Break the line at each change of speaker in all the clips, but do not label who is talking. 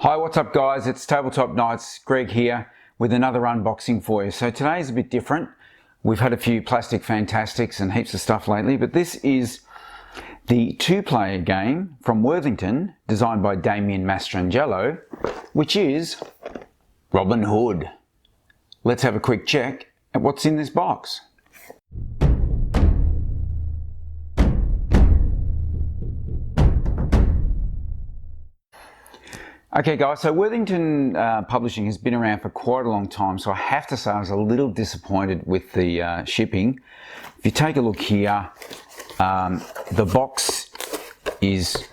Hi, what's up guys? It's Tabletop Nights, Greg here with another unboxing for you. So today's a bit different. We've had a few plastic fantastics and heaps of stuff lately, but this is the two-player game from Worthington, designed by Damien Mastrangelo, which is Robin Hood. Let's have a quick check at what's in this box. Okay guys, so Worthington Publishing has been around for quite a long time, so I have to say I was a little disappointed with the shipping. If you take a look here, the box is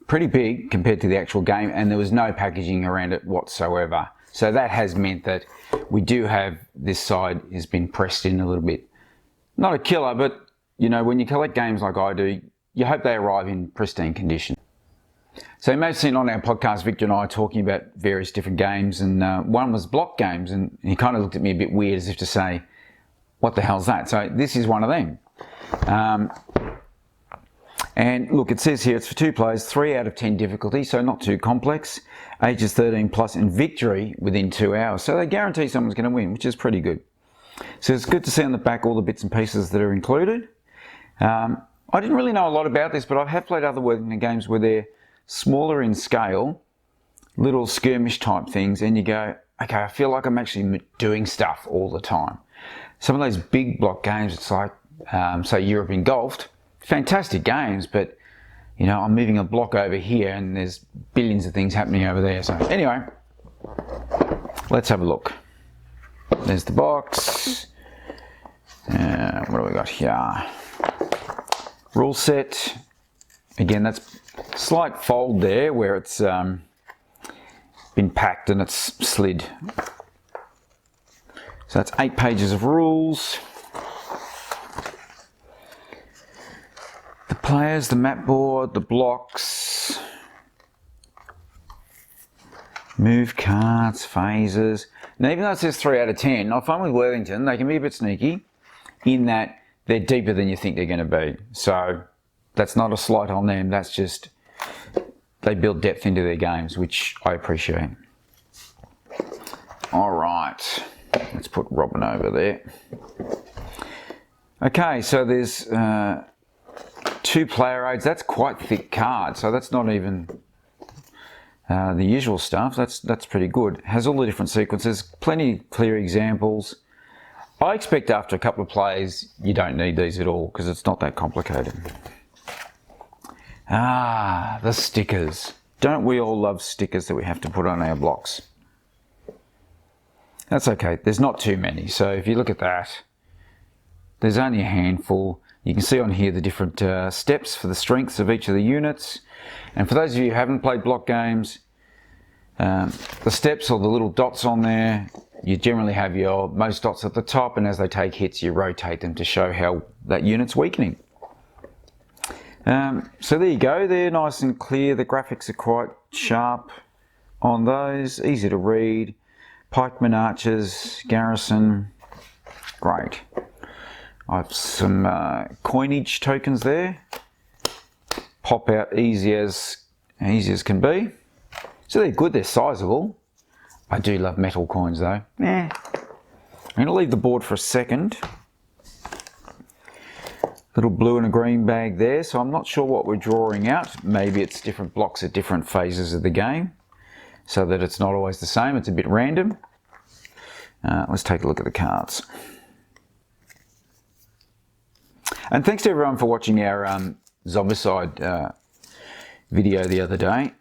pretty big compared to the actual game, and there was no packaging around it whatsoever. So that has meant that we do have this side has been pressed in a little bit. Not a killer, but you know, when you collect games like I do, you hope they arrive in pristine condition. So you may have seen on our podcast, Victor and I talking about various different games, and one was block games, and he kind of looked at me a bit weird as if to say, what the hell's that? So this is one of them. And look, it says here it's for 2 players, 3 out of 10 difficulty, so not too complex, ages 13 plus, and victory within 2 hours. So they guarantee someone's going to win, which is pretty good. So it's good to see on the back all the bits and pieces that are included. I didn't really know a lot about this, but I have played other Worthington games where they're smaller in scale, little skirmish type things, and you go, okay, I feel like I'm actually doing stuff all the time. Some of those big block games, it's like, say Europe Engulfed, fantastic games, but you know, I'm moving a block over here and there's billions of things happening over there. So anyway, let's have a look. There's the box. What do we got here? Rule set. Again, that's slight fold there where it's been packed and it's slid. So that's 8 pages of rules. The players, the map board, the blocks, move cards, phases. Now even though it says 3 out of 10, I find with Worthington they can be a bit sneaky in that they're deeper than you think they're going to be. So that's not a slight on them, that's just they build depth into their games, which I appreciate. All right, let's put Robin over there. Okay, so there's 2 player aids. That's quite thick card, so that's not even the usual stuff. That's pretty good. Has all the different sequences, plenty of clear examples. I expect after a couple of plays you don't need these at all because it's not that complicated. Ah, the stickers. Don't we all love stickers that we have to put on our blocks? That's okay, there's not too many. So if you look at that, there's only a handful. You can see on here the different steps for the strengths of each of the units. And for those of you who haven't played block games, the steps or the little dots on there, you generally have your most dots at the top, and as they take hits you rotate them to show how that unit's weakening. So there you go, they're nice and clear. The graphics are quite sharp on those, easy to read. Pikemen, archers, garrison, great. I have some coinage tokens there, pop out easy as can be. So they're good, they're sizable. I do love metal coins though. I'm going to leave the board for a second. Little blue and a green bag there, so I'm not sure what we're drawing out. Maybe it's different blocks at different phases of the game, so that it's not always the same, it's a bit random. Let's take a look at the cards. And thanks to everyone for watching our Zombicide video the other day.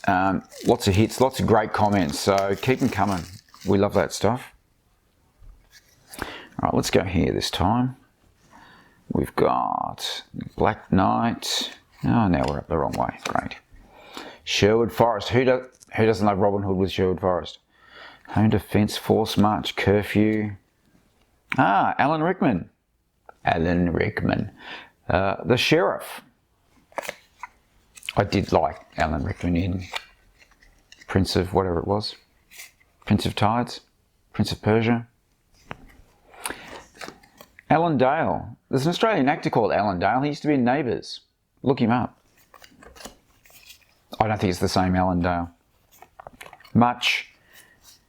Lots of hits, lots of great comments, so keep them coming. We love that stuff. All right, let's go here this time. We've got Black Knight. Oh, now we're up the wrong way. Great. Sherwood Forest. Who doesn't love Robin Hood with Sherwood Forest? Home Defence, Force March, Curfew. Ah, Alan Rickman. Alan Rickman. The Sheriff. I did like Alan Rickman in Prince of whatever it was. Prince of Tides. Prince of Persia. Alan Dale. There's an Australian actor called Alan Dale. He used to be in Neighbours. Look him up. I don't think it's the same Alan Dale. much.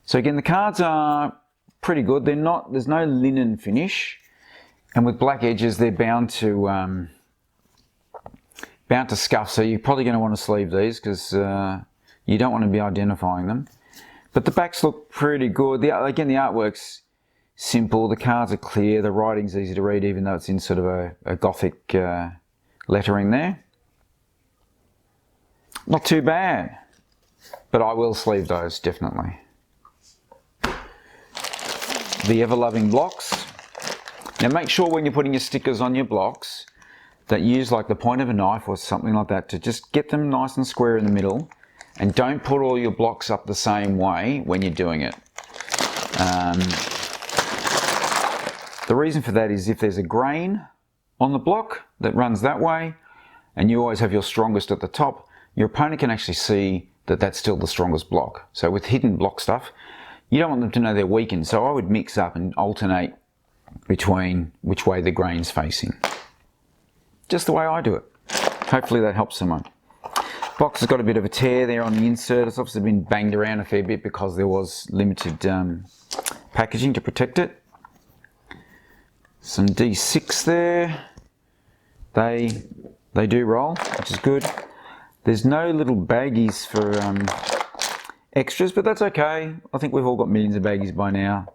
So again, the cards are pretty good. They're not, there's no linen finish, and with black edges, they're bound to scuff. So you're probably going to want to sleeve these because you don't want to be identifying them. But the backs look pretty good. Again, the artwork's simple. The cards are clear. The writing's easy to read, even though it's in sort of a Gothic lettering there. Not too bad, but I will sleeve those, definitely. The ever-loving blocks. Now make sure when you're putting your stickers on your blocks that you use like the point of a knife or something like that to just get them nice and square in the middle, and don't put all your blocks up the same way when you're doing it. The reason for that is if there's a grain on the block that runs that way, and you always have your strongest at the top, your opponent can actually see that that's still the strongest block. So with hidden block stuff, you don't want them to know they're weakened. So I would mix up and alternate between which way the grain's facing. Just the way I do it. Hopefully that helps someone. Box has got a bit of a tear there on the insert. It's obviously been banged around a fair bit because there was limited packaging to protect it. Some D6 there. They do roll, which is good. There's no little baggies for extras, but that's okay. I think we've all got millions of baggies by now.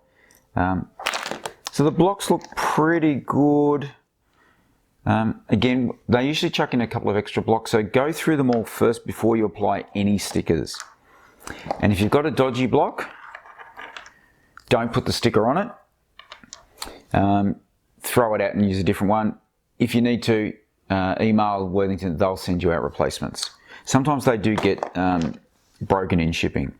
So the blocks look pretty good. Again, they usually chuck in a couple of extra blocks, so go through them all first before you apply any stickers. And if you've got a dodgy block, don't put the sticker on it. Throw it out and use a different one. If you need to, email Worthington, they'll send you out replacements. Sometimes they do get broken in shipping.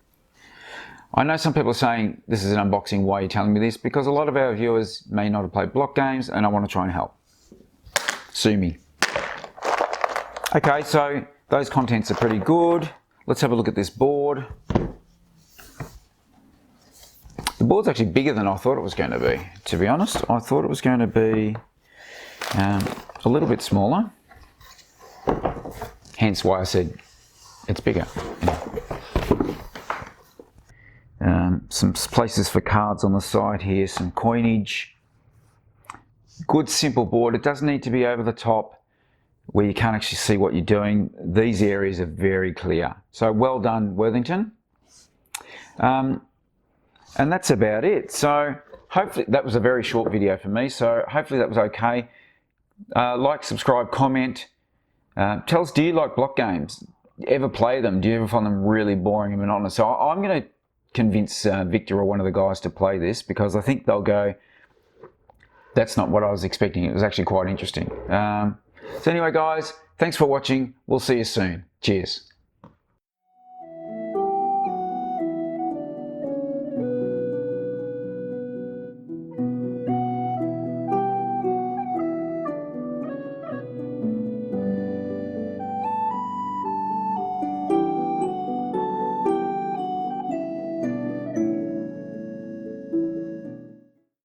I know some people are saying, this is an unboxing, why are you telling me this? Because a lot of our viewers may not have played block games, and I want to try and help. Sue me. Okay, so those contents are pretty good. Let's have a look at this board. The board's actually bigger than I thought it was going to be. To be honest, I thought it was going to be a little bit smaller. Hence why I said it's bigger. Some places for cards on the side here, some coinage. Good simple board. It doesn't need to be over the top where you can't actually see what you're doing. These areas are very clear. So well done, Worthington. And that's about it. So hopefully that was a very short video for me. So hopefully that was okay. Like, subscribe, comment. Tell us, do you like block games? Ever play them? Do you ever find them really boring and monotonous? So I'm going to convince Victor or one of the guys to play this, because I think they'll go, that's not what I was expecting. It was actually quite interesting. So anyway, guys, thanks for watching. We'll see you soon. Cheers.